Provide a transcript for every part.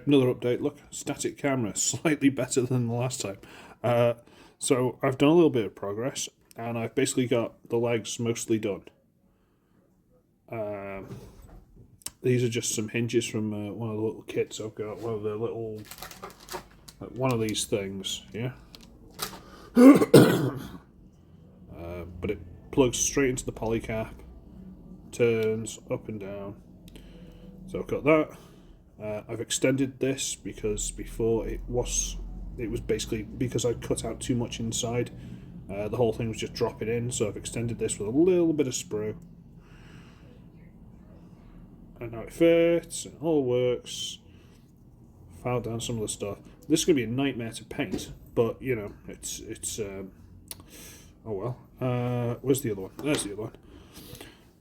Right, another update. Look, static camera, slightly better than the last time. So I've done a little bit of progress, and I've basically got the legs mostly done. These are just some hinges from one of the little kits I've got. One of the little, one of these things, yeah. But it plugs straight into the polycap, turns up and down. So I've got that. I've extended this because before it was basically because I cut out too much inside. The whole thing was just dropping in, so I've extended this with a little bit of sprue. And now it fits, and it all works. Filed down some of the stuff. This is going to be a nightmare to paint, but you know, it's oh well. Where's the other one? There's the other one.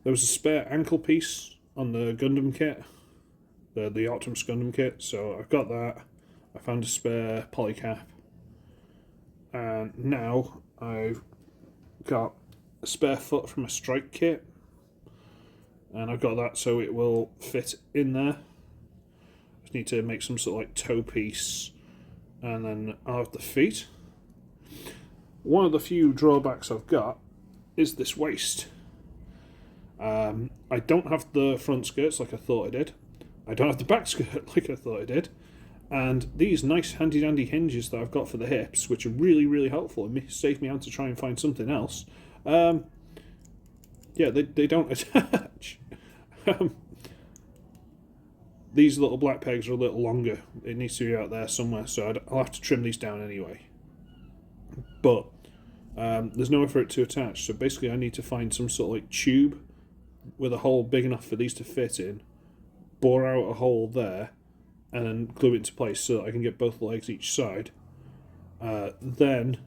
There was a spare ankle piece on the Gundam kit, the Optimus Gundam kit, so I've got that. I found a spare polycap, and now I've got a spare foot from a strike kit, and I've got that so it will fit in there. Just need to make some sort of like toe piece, and then I'll have the feet. One of the few drawbacks I've got is this waist. I don't have the front skirts like I thought I did. I don't have the back skirt like I thought I did. And these nice handy dandy hinges that I've got for the hips, which are really, really helpful and save me having to try and find something else, yeah, they don't attach. These little black pegs are a little longer. It needs to be out there somewhere, so I'll have to trim these down anyway. But there's nowhere for it to attach, so basically I need to find some sort of like tube with a hole big enough for these to fit in, bore out a hole there, and then glue it into place so that I can get both legs each side. Then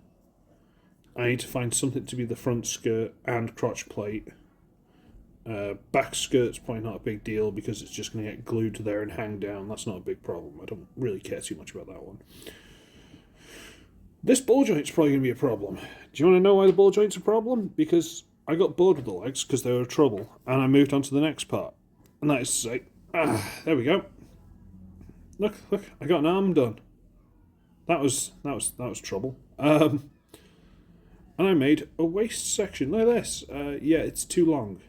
I need to find something to be the front skirt and crotch plate. Back skirt's probably not a big deal because it's just going to get glued to there and hang down. That's not a big problem. I don't really care too much about that one. This ball joint's probably going to be a problem. Do you want to know why the ball joint's a problem? Because I got bored with the legs because they were trouble, and I moved on to the next part. And that is to say, there we go. Look, I got an arm done. That was trouble. And I made a waist section. Look at this. Yeah, it's too long.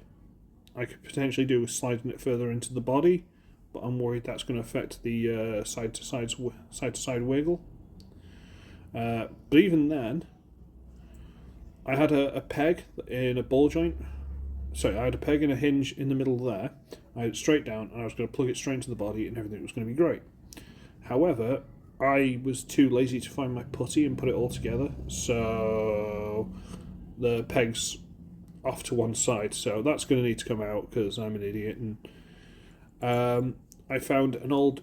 I could potentially do with sliding it further into the body, but I'm worried that's going to affect the side to side wiggle. But even then, I had a peg in a ball joint. Sorry, I had a peg and a hinge in the middle there. I had it straight down, and I was going to plug it straight into the body, and everything was going to be great. However, I was too lazy to find my putty and put it all together, so the peg's off to one side. So that's going to need to come out because I'm an idiot. And I found an old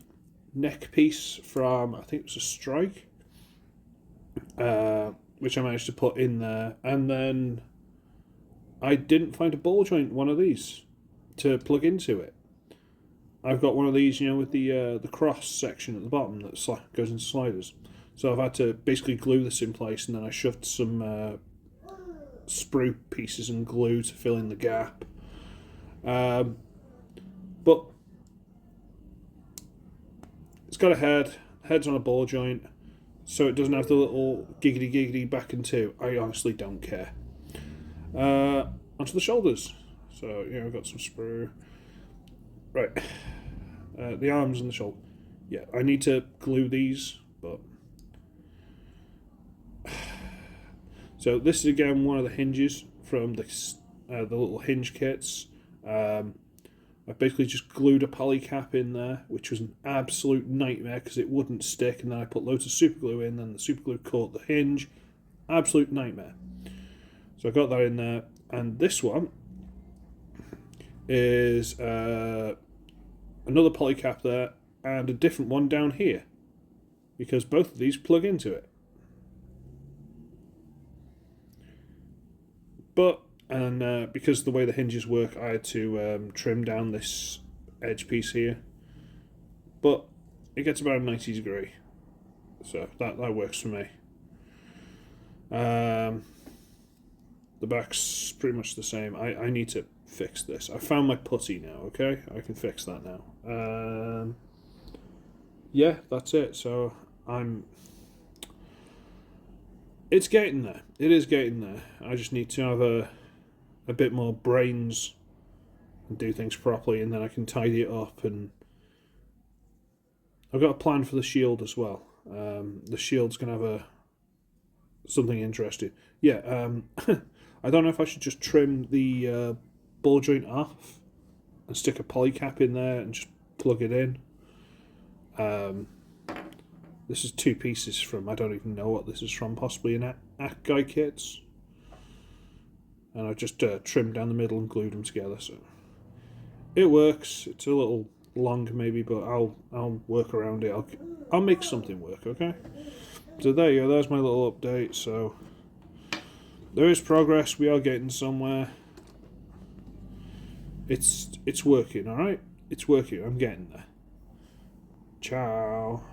neck piece from, I think it was a strike, which I managed to put in there, and then I didn't find a ball joint one of these to plug into it. I've got one of these, you know, with the cross section at the bottom that goes into sliders. So I've had to basically glue this in place, and then I shoved some sprue pieces and glue to fill in the gap. But it's got a head's on a ball joint, so it doesn't have the little giggity back and two. I honestly don't care. Onto the shoulders. So, yeah, I've got some sprue. Right. The arms and the shoulder. Yeah, I need to glue these, but... So this is again one of the hinges from the little hinge kits. I basically just glued a polycap in there, which was an absolute nightmare because it wouldn't stick, and then I put loads of super glue in, and the super glue caught the hinge. Absolute nightmare. So I got that in there, and this one is another polycap there, and a different one down here, because both of these plug into it. But, and because of the way the hinges work, I had to trim down this edge piece here. But it gets about a 90 degree, so that works for me. The back's pretty much the same. I need to fix this. I found my putty now, okay? I can fix that now. yeah, that's it. So it's getting there. It is getting there. I just need to have a bit more brains and do things properly, and then I can tidy it up. And I've got a plan for the shield as well. The shield's gonna have something interesting. Yeah. I don't know if I should just trim the ball joint off and stick a polycap in there and just plug it in. This is two pieces from, I don't even know what this is from, possibly an Guy kits. And I've just trimmed down the middle and glued them together. So it works. It's a little long maybe, but I'll work around it. I'll make something work, okay? So there you go, there's my little update. So there is progress, we are getting somewhere. It's working, alright? It's working, I'm getting there. Ciao.